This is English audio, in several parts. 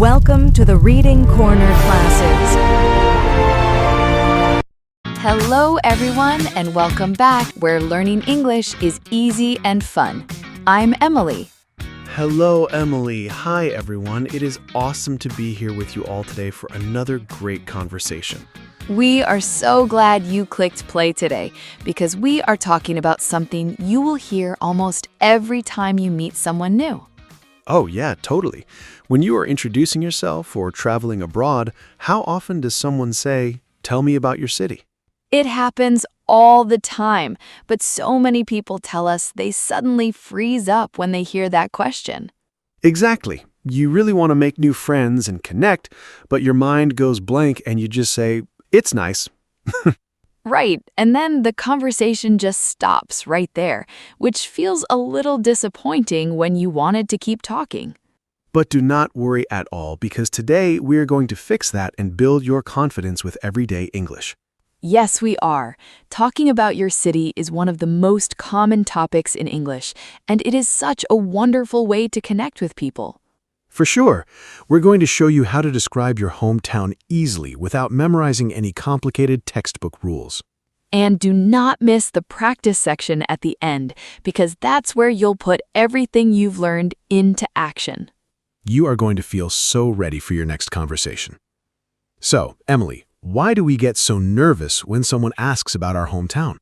Welcome to the Reading Corner classes. Hello everyone and welcome back where learning English is easy and fun. I'm Emily. Hello, Emily. Hi, everyone. It is awesome to be here with you all today for another great conversation. We are so glad you clicked play today because we are talking about something you will hear almost every time you meet someone new. Oh, yeah, totally. When you are introducing yourself or traveling abroad, how often does someone say, "Tell me about your city"? It happens all the time, but so many people tell us they suddenly freeze up when they hear that question. Exactly. You really want to make new friends and connect, but your mind goes blank and you just say, "It's nice." Right, and then the conversation just stops right there, which feels a little disappointing when you wanted to keep talking. But do not worry at all, because today we're going to fix that and build your confidence with everyday English. Yes, we are. Talking about your city is one of the most common topics in English, and it is such a wonderful way to connect with people. For sure, we're going to show you how to describe your hometown easily without memorizing any complicated textbook rules. And do not miss the practice section at the end, because that's where you'll put everything you've learned into action. You are going to feel so ready for your next conversation. So, Emily, why do we get so nervous when someone asks about our hometown?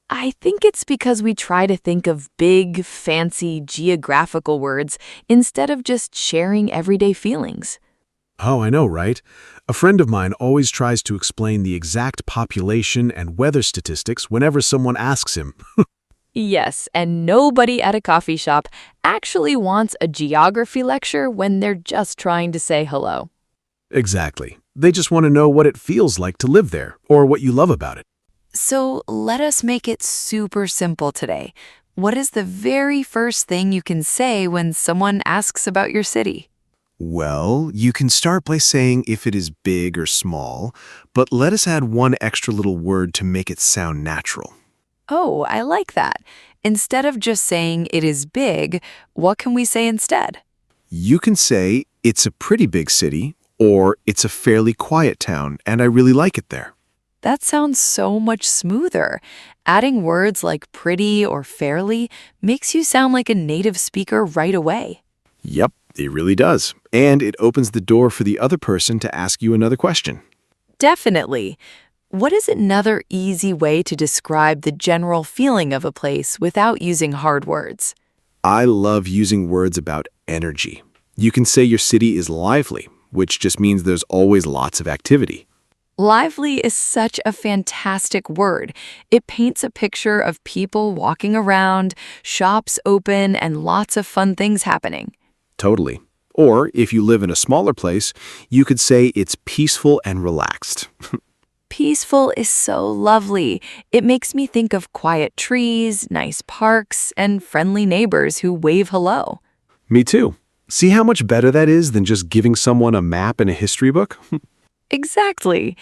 I think it's because we try to think of big, fancy geographical words instead of just sharing everyday feelings. Oh, I know, right? A friend of mine always tries to explain the exact population and weather statistics whenever someone asks him. Yes, and nobody at a coffee shop actually wants a geography lecture when they're just trying to say hello. Exactly. They just want to know what it feels like to live there, or what you love about it. So let us make it super simple today. What is the very first thing you can say when someone asks about your city? Well, you can start by saying if it is big or small, but let us add one extra little word to make it sound natural. Oh, I like that. Instead of just saying it is big, what can we say instead? You can say it's a pretty big city, or it's a fairly quiet town, and I really like it there. That sounds so much smoother. Adding words like pretty or fairly makes you sound like a native speaker right away. Yep, it really does. And it opens the door for the other person to ask you another question. Definitely. What is another easy way to describe the general feeling of a place without using hard words? I love using words about energy. You can say your city is lively, which just means there's always lots of activity. Lively is such a fantastic word. It paints a picture of people walking around, shops open, and lots of fun things happening. Totally. Or if you live in a smaller place, you could say it's peaceful and relaxed. Peaceful is so lovely. It makes me think of quiet trees, nice parks, and friendly neighbors who wave hello. Me too. See how much better that is than just giving someone a map and a history book? Exactly.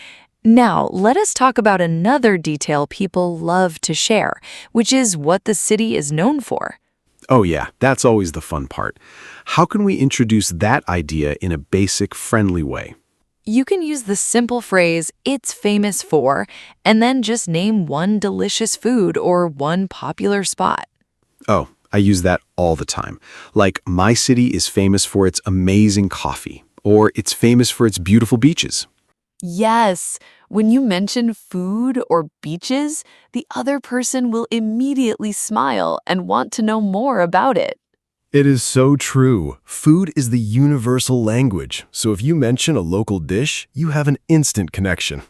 Now, let us talk about another detail people love to share, which is what the city is known for. Oh yeah, that's always the fun part. How can we introduce that idea in a basic, friendly way? You can use the simple phrase, "it's famous for," and then just name one delicious food or one popular spot. Oh, I use that all the time. Like, my city is famous for its amazing coffee, or it's famous for its beautiful beaches. Yes, when you mention food or beaches, the other person will immediately smile and want to know more about it. It is so true. Food is the universal language, so if you mention a local dish, you have an instant connection.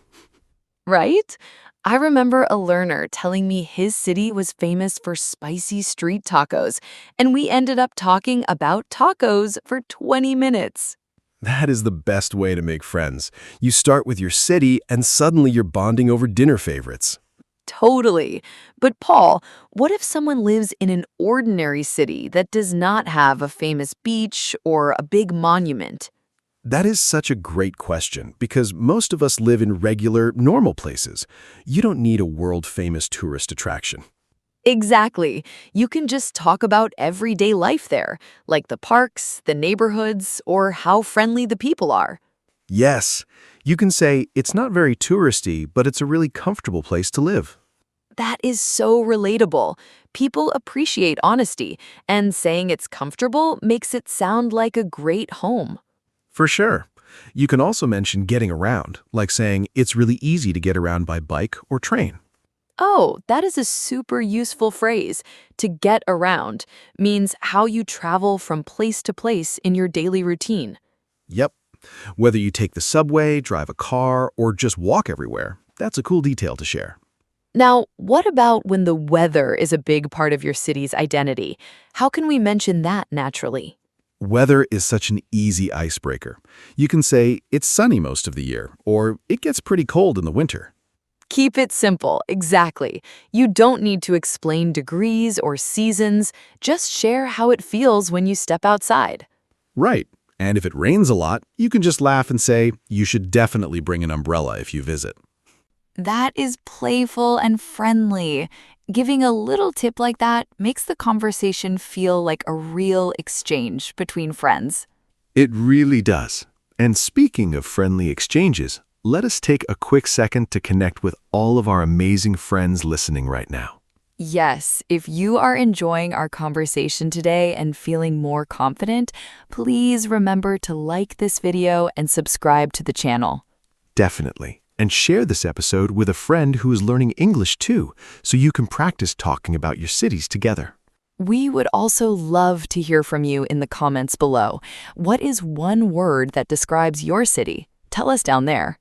Right? I remember a learner telling me his city was famous for spicy street tacos, and we ended up talking about tacos for 20 minutes. That is the best way to make friends. You start with your city, and suddenly you're bonding over dinner favorites. Totally. But Paul, what if someone lives in an ordinary city that does not have a famous beach or a big monument? That is such a great question, because most of us live in regular, normal places. You don't need a world-famous tourist attraction. Exactly. You can just talk about everyday life there, like the parks, the neighborhoods, or how friendly the people are. Yes, you can say it's not very touristy, but it's a really comfortable place to live. That is so relatable. People appreciate honesty, and saying it's comfortable makes it sound like a great home. For sure. You can also mention getting around, like saying it's really easy to get around by bike or train. Oh, that is a super useful phrase. To get around means how you travel from place to place in your daily routine. Yep. Whether you take the subway, drive a car, or just walk everywhere, that's a cool detail to share. Now, what about when the weather is a big part of your city's identity? How can we mention that naturally? Weather is such an easy icebreaker. You can say it's sunny most of the year, or it gets pretty cold in the winter. Keep it simple, exactly. You don't need to explain degrees or seasons, just share how it feels when you step outside. Right. And if it rains a lot, you can just laugh and say, you should definitely bring an umbrella if you visit. That is playful and friendly. Giving a little tip like that makes the conversation feel like a real exchange between friends. It really does. And speaking of friendly exchanges, let us take a quick second to connect with all of our amazing friends listening right now. Yes, if you are enjoying our conversation today and feeling more confident, please remember to like this video and subscribe to the channel. Definitely. And share this episode with a friend who is learning English too, so you can practice talking about your cities together. We would also love to hear from you in the comments below. What is one word that describes your city? Tell us down there.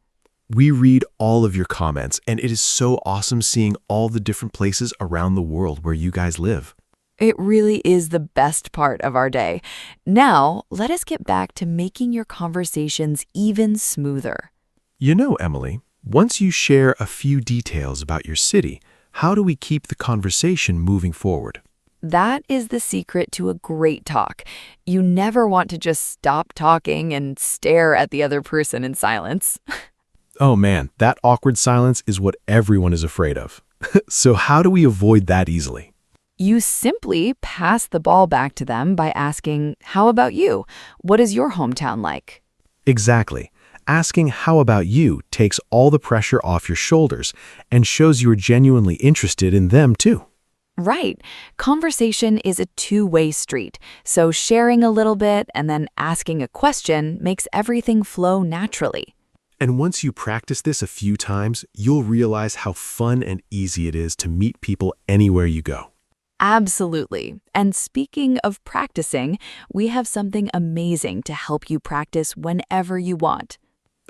We read all of your comments, and it is so awesome seeing all the different places around the world where you guys live. It really is the best part of our day. Now, let us get back to making your conversations even smoother. You know, Emily, once you share a few details about your city, how do we keep the conversation moving forward? That is the secret to a great talk. You never want to just stop talking and stare at the other person in silence. Oh man, that awkward silence is what everyone is afraid of. So how do we avoid that easily? You simply pass the ball back to them by asking, "How about you? What is your hometown like?" Exactly. Asking how about you takes all the pressure off your shoulders and shows you're genuinely interested in them too. Right. Conversation is a two-way street, so sharing a little bit and then asking a question makes everything flow naturally. And once you practice this a few times, you'll realize how fun and easy it is to meet people anywhere you go. Absolutely. And speaking of practicing, we have something amazing to help you practice whenever you want.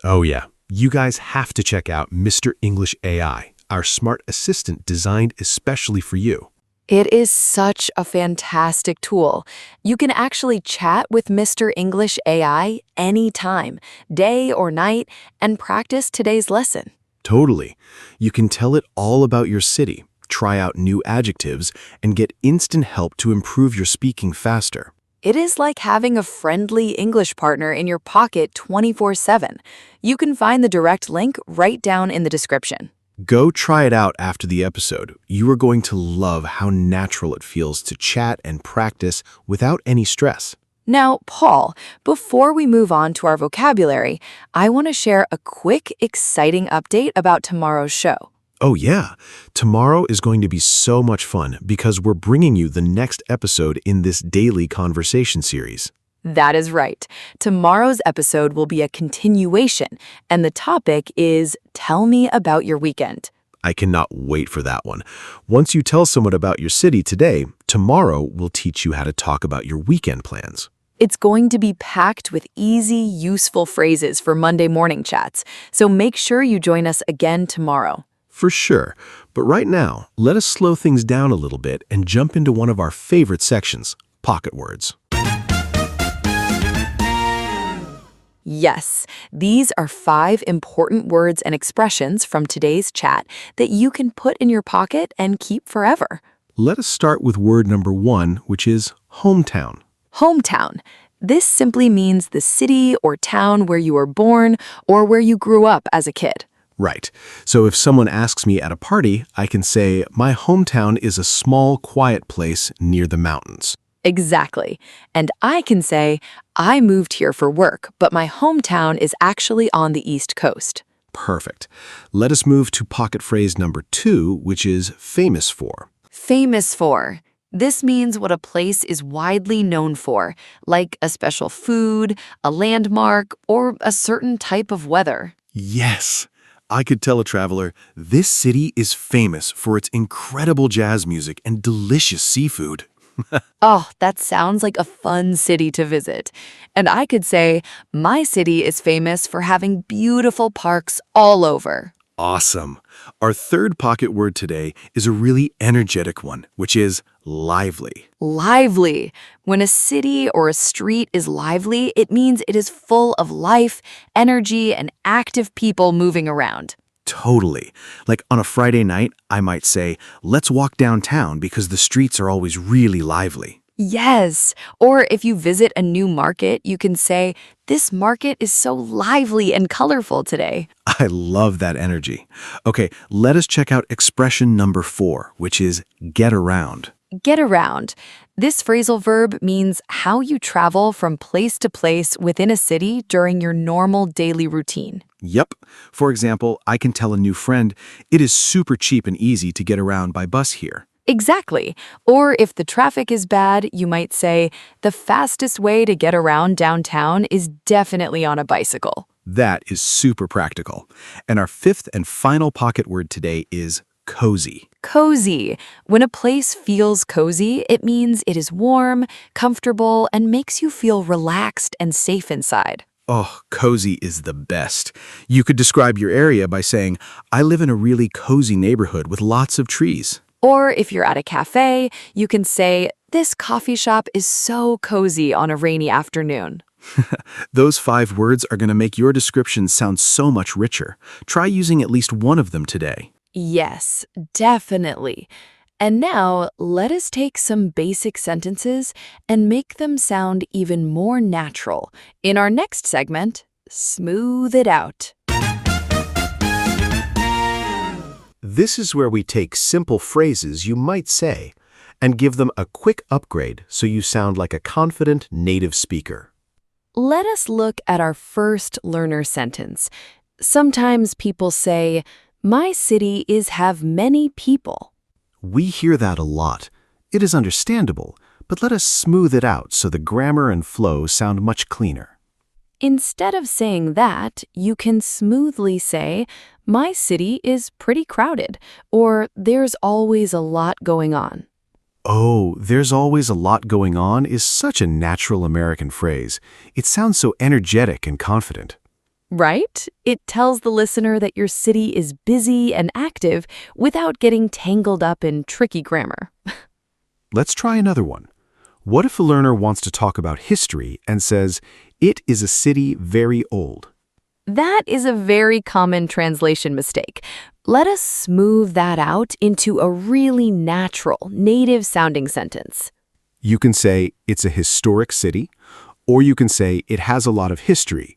Oh yeah, you guys have to check out Mr. English AI, our smart assistant designed especially for you. It is such a fantastic tool. You can actually chat with Mr. English AI anytime, day or night, and practice today's lesson. Totally. You can tell it all about your city, try out new adjectives, and get instant help to improve your speaking faster. It is like having a friendly English partner in your pocket 24/7. You can find the direct link right down in the description. Go try it out after the episode. You are going to love how natural it feels to chat and practice without any stress. Now, Paul, before we move on to our vocabulary, I want to share a quick, exciting update about tomorrow's show. Oh yeah, tomorrow is going to be so much fun because we're bringing you the next episode in this daily conversation series. That is right. Tomorrow's episode will be a continuation, and the topic is Tell Me About Your Weekend. I cannot wait for that one. Once you tell someone about your city today, tomorrow we'll teach you how to talk about your weekend plans. It's going to be packed with easy, useful phrases for Monday morning chats, so make sure you join us again tomorrow. For sure. But right now, let us slow things down a little bit and jump into one of our favorite sections, pocket words. Yes, these are 5 important words and expressions from today's chat that you can put in your pocket and keep forever. Let us start with word number 1, which is hometown. Hometown. This simply means the city or town where you were born or where you grew up as a kid. Right. So if someone asks me at a party, I can say, my hometown is a small, quiet place near the mountains. Exactly. And I can say, I moved here for work, but my hometown is actually on the East Coast. Perfect. Let us move to pocket phrase number 2, which is famous for. Famous for. This means what a place is widely known for, like a special food, a landmark, or a certain type of weather. Yes. I could tell a traveler, this city is famous for its incredible jazz music and delicious seafood. Oh, that sounds like a fun city to visit. And I could say, my city is famous for having beautiful parks all over. Awesome. Our third pocket word today is a really energetic one, which is lively. Lively. When a city or a street is lively, it means it is full of life, energy, and active people moving around. Totally. Like on a Friday night, I might say, let's walk downtown because the streets are always really lively. Yes. Or if you visit a new market, you can say, this market is so lively and colorful today. I love that energy. Okay, let us check out expression number 4, which is get around. Get around. This phrasal verb means how you travel from place to place within a city during your normal daily routine. Yep. For example, I can tell a new friend, it is super cheap and easy to get around by bus here. Exactly. Or if the traffic is bad, you might say, the fastest way to get around downtown is definitely on a bicycle. That is super practical. And our fifth and final pocket word today is cozy. Cozy. When a place feels cozy, it means it is warm, comfortable, and makes you feel relaxed and safe inside. Oh, cozy is the best. You could describe your area by saying, I live in a really cozy neighborhood with lots of trees. Or if you're at a cafe, you can say, this coffee shop is so cozy on a rainy afternoon. Those 5 words are going to make your description sound so much richer. Try using at least one of them today. Yes, definitely. And now, let us take some basic sentences and make them sound even more natural. In our next segment, Smooth It Out. This is where we take simple phrases you might say and give them a quick upgrade so you sound like a confident native speaker. Let us look at our first learner sentence. Sometimes people say, my city is have many people. We hear that a lot. It is understandable, but let us smooth it out so the grammar and flow sound much cleaner. Instead of saying that, you can smoothly say, my city is pretty crowded, or there's always a lot going on. Oh, there's always a lot going on is such a natural American phrase. It sounds so energetic and confident. Right? It tells the listener that your city is busy and active without getting tangled up in tricky grammar. Let's try another one. What if a learner wants to talk about history and says, it is a city very old? That is a very common translation mistake. Let us smooth that out into a really natural, native-sounding sentence. You can say, it's a historic city, or you can say, it has a lot of history.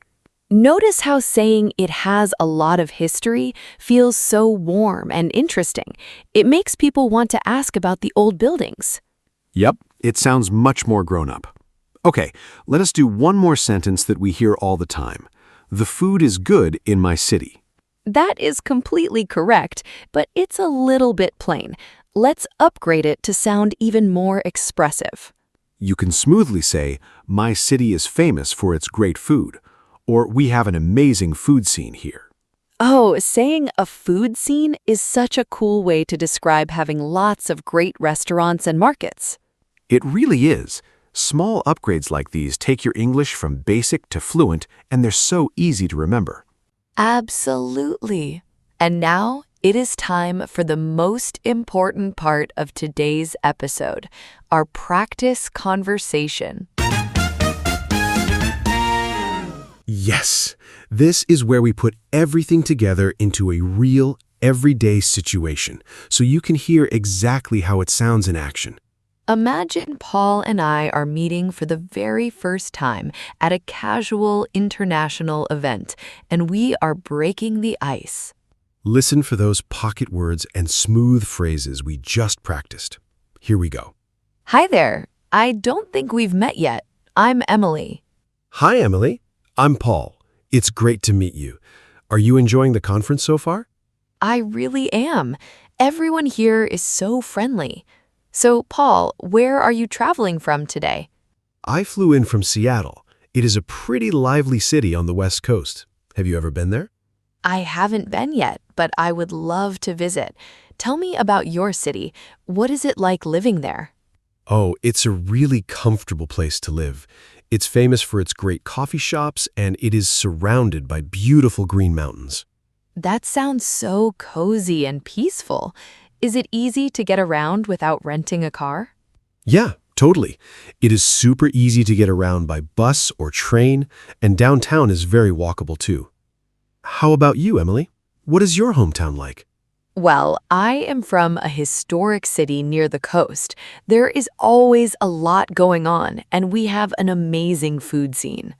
Notice how saying it has a lot of history feels so warm and interesting. It makes people want to ask about the old buildings. Yep, it sounds much more grown up. Okay, let us do one more sentence that we hear all the time. The food is good in my city. That is completely correct, but it's a little bit plain. Let's upgrade it to sound even more expressive. You can smoothly say, my city is famous for its great food, or we have an amazing food scene here. Oh, saying a food scene is such a cool way to describe having lots of great restaurants and markets. It really is. Small upgrades like these take your English from basic to fluent, and they're so easy to remember. Absolutely. And now it is time for the most important part of today's episode, our practice conversation. Yes, this is where we put everything together into a real, everyday situation, so you can hear exactly how it sounds in action. Imagine Paul and I are meeting for the very first time at a casual international event, and we are breaking the ice. Listen for those pocket words and smooth phrases we just practiced. Here we go. Hi there. I don't think we've met yet. I'm Emily. Hi, Emily. I'm Paul. It's great to meet you. Are you enjoying the conference so far? I really am. Everyone here is so friendly. So, Paul, where are you traveling from today? I flew in from Seattle. It is a pretty lively city on the West Coast. Have you ever been there? I haven't been yet, but I would love to visit. Tell me about your city. What is it like living there? Oh, it's a really comfortable place to live. It's famous for its great coffee shops, and it is surrounded by beautiful green mountains. That sounds so cozy and peaceful. Is it easy to get around without renting a car? Yeah, totally. It is super easy to get around by bus or train, and downtown is very walkable too. How about you, Emily? What is your hometown like? Well, I am from a historic city near the coast. There is always a lot going on, and we have an amazing food scene.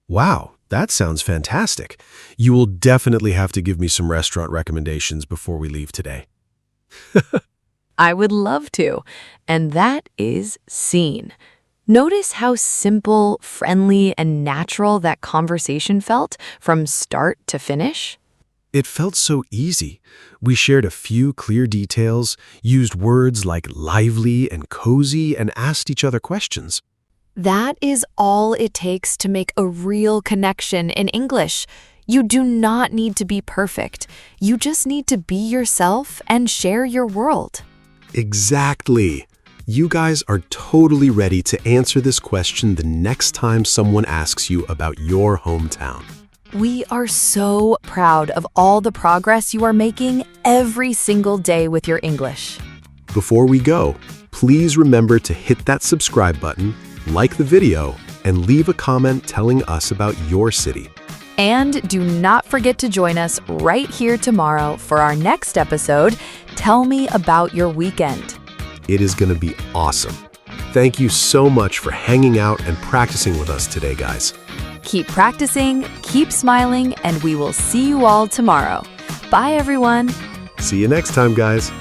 Wow, that sounds fantastic. You will definitely have to give me some restaurant recommendations before we leave today. I would love to. And that is scene. Notice how simple, friendly, and natural that conversation felt from start to finish? It felt so easy. We shared a few clear details, used words like lively and cozy, and asked each other questions. That is all it takes to make a real connection in English. You do not need to be perfect. You just need to be yourself and share your world. Exactly. You guys are totally ready to answer this question the next time someone asks you about your hometown. We are so proud of all the progress you are making every single day with your English. Before we go, please remember to hit that subscribe button, like the video, and leave a comment telling us about your city. And do not forget to join us right here tomorrow for our next episode, Tell Me About Your Weekend. It is going to be awesome. Thank you so much for hanging out and practicing with us today, guys. Keep practicing, keep smiling, and we will see you all tomorrow. Bye, everyone. See you next time, guys.